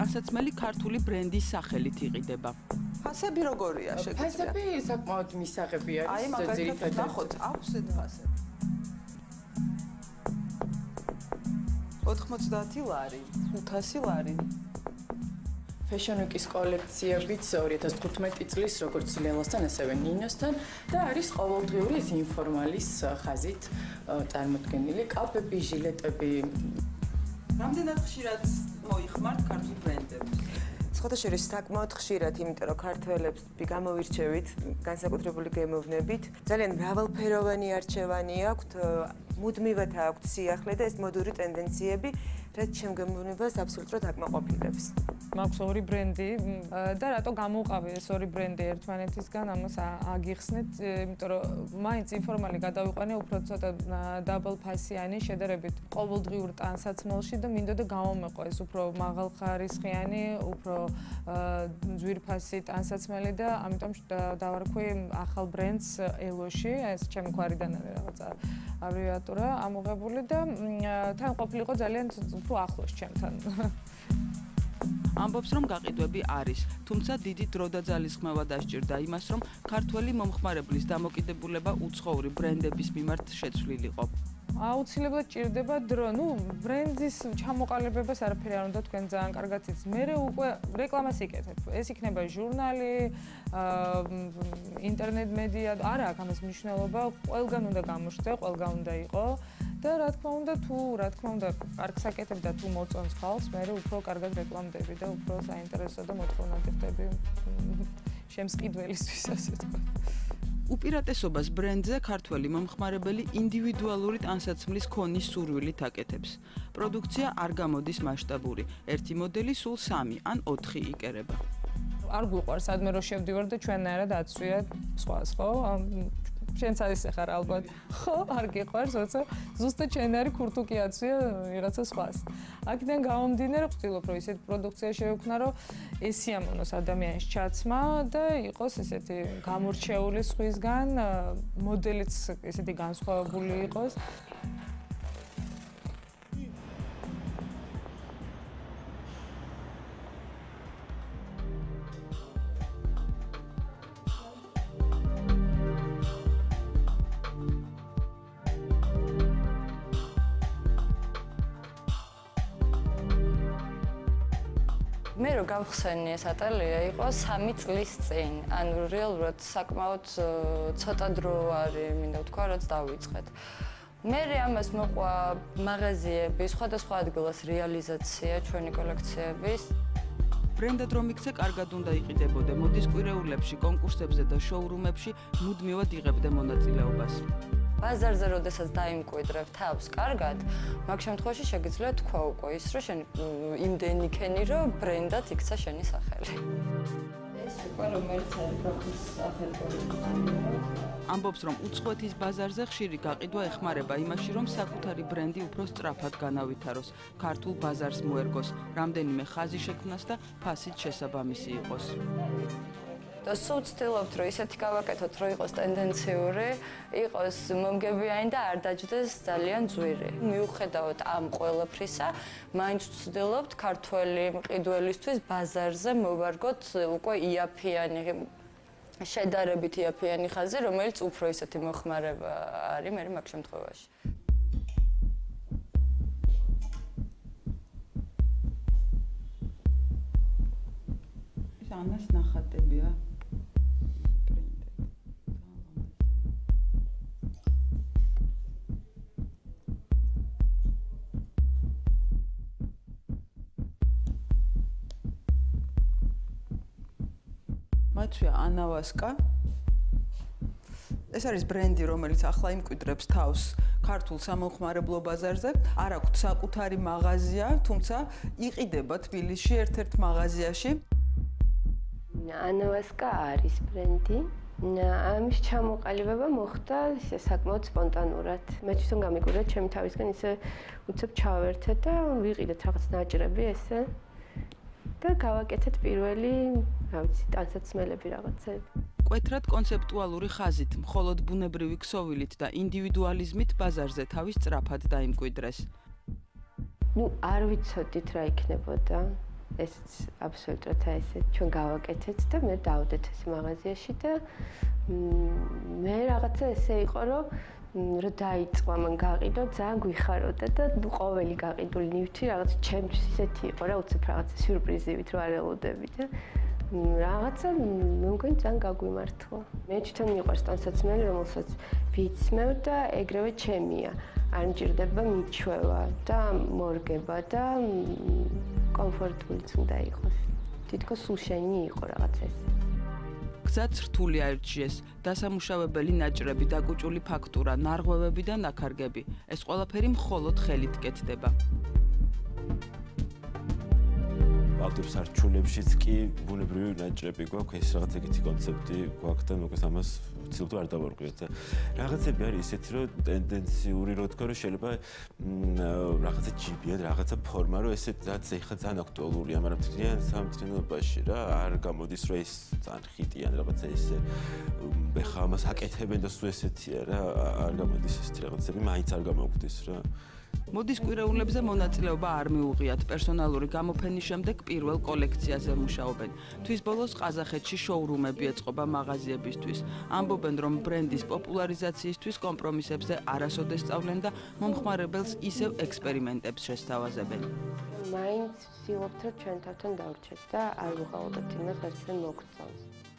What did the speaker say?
ტანსაცმელი ქართული ბრენდის სახელით იყიდება. ფასები როგორია შეგიძლია? ფასები საკმაოდ მისაღები არის. აი მაგალითად ნახოთ, აქვს ეს ფასები. 90 ლარი, 500 ლარი. Fashion Week-ის კოლექციებიც 2015 წლის როგორც ლელასთან, ასევე ნინოსთან და არის ყოველდღიური ინფორმალის ხაზით წარმოდგენილი კაპები, ჟილეტები. რამდენად ხშირად მოიხმართ ქართულ ბრენდებს? სხვადასხვა საკმაოდ ხშირად, იმიტომ რომ ქართველებს გამოვირჩევით, განსაკუთრებული გემოვნებით, ძალიან მრავალფეროვანი არჩევანი აქვთ, მუდმივად აქვთ სიახლე და ეს მოდური ტენდენციები, რაც შემგემოვნებას აბსოლუტურად აკმაყოფილებს. მაქვს ორი ბრენდი და რატო გამოვყავი ეს ორი ბრენდი ერთმანეთისგან, ამას აგიხსნით, იმიტომ რომ მაინც ინფორმალი გადავიყვანე უფრო ცოტა დაბალ ფასიანი შედარებით ყოველდღიურ ტანსაცმელში და მინდოდა გამომეყო ეს უფრო მაღალხარისხიანი, უფრო ძვირფასი ტანსაცმელი და ამიტომ დავარქვი ახალ ბრენდს ელოში, ეს ჩემი გვარიდან არის რაღაცა აბრევიატურა ამოღებული და თან ყოფილიყო ძალიან უფრო ახლოს ჩემთან. ამბობს, რომ გაყიდვები არის, თუმცა დიდი დრო და ძალისხმევა დასჭირდა იმას, რომ ქართველი მომხმარებლის დამოკიდებულება უცხოური ბრენდების მიმართ შეცვლილიყო. აუცილებლად ჭირდება დრო. ბრენდის ჩამოყალიბებას არაფერი არ უნდა თქვენ ძალიან კარგად იცით. მე უკვე რეკლამას იკეთებ. ეს იქნება ჟურნალი, ინტერნეტ მედია, არა აქვს ამას მნიშვნელობა, ყველგან უნდა გამოჩნდეს, ყველგან უნდა იყოს. და რა თქმა უნდა, კარგს აკეთებ და თუ მოწონს ხალხს, მე უფრო კარგად რეკლამდები და უფრო საინტერესო და მოთხოვნადი ხდები შემსყიდველისთვის, ასე ვთქვათ. უპირატესობას ბრენდზე ქართველი მომხმარებელი ინდივიდუალური ტანსაცმლის ქონის სურვილით აკეთებს. პროდუქცია არ გამოდის მასშტაბური. ერთი მოდელი სულ 3 ან 4 იკერება. არ გვიყვარს სადმე რომ შევდივარ და ჩვენნაირად აცვია სხვას, ხო? შენც არის ახლა ალბათ. ხო, არ გიყვარს, როცა ზუსტად შენ არის ქურთუკი აცვია ვიღაცა სხვას. აქედან გამომდინარე, ვცდილობ რომ ისეთი პროდუქცია შევექმნა, რომ ესიამოვნოს ადამიანის ჩაცმა და იყოს ესეთი გამორჩეული სხვისგან, მოდელიც ესეთი განსხვავებული იყოს. მე რო გავხსენი ეს ატელია იყო 3 წლის წინ. ანუ რეალურად საკმაოდ ცოტა დრო არის, მინდა ვთქვა, რაც დავიწყეთ. მე ამას მოყვა მაღაზიები, სხვადასხვა ადგილას რეალიზაცია ჩვენი კოლექციების. ბრენდად რომ იქცე, კარგად უნდა იყიდებოდე მოდის კვირეულებში, კონკურსებზე და შოურუმებში მუდმივად იღებდე მონაწილეობას. ბაზარზე როდესაც დაიმკვიდრებ თავს კარგად, მაგ შემთხვევაში შეგიძლია თქვა უკვე ის, რომ შენ იმდენი ქენი, რომ ბრენდად იქცა შენი სახელი. ეს უკვე რომელიც არის პროფის სახელი. ამბობს, რომ უცხოეთის ბაზარზე ხშირი გაყიდვა ეხმარება იმაში, რომ საკუთარი ბრენდი უფრო სწრაფად განავითაროს, ქართულ ბაზარს მოერგოს, რამდენიმე ხაზი შექმნას და ფასით შესაბამისი იყოს. და სულ ვცდილობთ, რომ ისეთი გავაკეთოთ, რომ იყოს ტენდენციური, იყოს მომგებიანი და არ დაჯდეს ძალიან ძვირი. მიუხედავად ამ ყველაფრისა, მაინც ვცდილობთ ქართველი მყიდველისთვის ბაზარზე მოვარგოთ უკვე იაფიანი, შედარებით იაფიანი ხაზი, რომელიც უფრო ისეთი მოხმარება არის მე მაგ შემთხვევაში. ეს ანას ნახატებია. მათვია ანავასკა. ეს არის ბრენდი, რომელიც ახლა იმკვიდრებს თავს ქართულ სამომხმარებლო ბაზარზე. არ აქვს საკუთარი მაღაზია, თუმცა იყიდება თბილისში ერთ-ერთ მაღაზიაში. ანავასკა არის ბრენდი. ამის ჩამოყალიბება მოხდა საკმაოდ სპონტანურად. მე თვითონ გამიკვირდა ჩემი თავისგან ისე უცებ ჩავერთე და ვიყიდეთ რაღაც ნაჭრები ესე. და გავაკეთეთ პირველი, რა ვიცი, ტანსაცმელები რაღაცები. მკვეთრად კონცეპტუალური ხაზით, მხოლოდ ბუნებრივი ქსოვილით და ინდივიდუალიზმით ბაზარზე თავის სწრაფად დაიმკვიდრეს. არ ვიცოდით რა იქნებოდა. ესეც აბსოლუტურად ესე ჩვენ გავაკეთეთ და მე დავდეთ ეს მაღაზიაში და მე რაღაცა ესე იყო რომ დაიწყვა მან გაყიდო ძალიან გვიხაროდა და ყოველი გაყიდული ნივთი რაღაც ჩემთვის ისეთი იყო რა უცებ რაღაცა სიურპრიზივით რო არ ელოდები და რაღაცა მე მგონი ძალიან გაგვიმართლა. მე თვითონ მიყვარს ტანსაცმელი, რომელსაც ვიცმევ და ეგრევე ჩემია. არ მჭირდება მიჩვევა და მორგება და კომფორტულიც უნდა იყოს. თითქოს სულ შენი იყო რაღაცა ეს. გზაც რთული აირჩიეს, დასამუშავებელი ნაჭრები, დაკუჭული ფაქტურა, ნარღვევები და ნაქარგები. ეს ყველაფერი მხოლოდ ხელით კეთდება. ავტორის არჩევნებშიც კი ბუნებრივი ნაჭრები გვაქვს, ეს რაღაც ეგეთი კონცეფტი გვაქვს და მოკლედ ამას ვცდილობ არ დავარღვიოთ და რაღაცები არის ისეთი, რომ ტენდენციური რო თქვა, რომ შეიძლება რაღაცა ჯიბია, რაღაცა ფორმა, რომ ესეთ რაც ეხლა ძალიან აქტუალურია, მაგრამ თვითონ სამწინობაში რა არ გამოდის, რომ ეს ძალიან ხიტიან რაღაცა ისე ეხლა ამას აკეთებენ და სულ ესეთია რა, არ გამოდის ესეთი რაღაცები, მაინც არ გამოგვდის რა. მოდის კვირეულებზე მონაწილეობა არ მიუღიათ. პერსონალური გამოფენის შემდეგ პირველ კოლექციაზე მუშაობენ. თვის ბოლოს ყაზახეთში შოურუმები ეწყობა მაღაზიებისთვის. ამბობენ, რომ ბრენდის პოპულარიზაციისთვის კომპრომისებზე არასოდეს სწავლენ და მომხმარებელს ისევ ექსპერიმენტებს შესთავაზებენ. მაინც ვცდილობთ, რომ ჩვენ თავთან დავრჩეთ და არ ვუყალოდეთ იმას, რაც ჩვენ მოგწონს.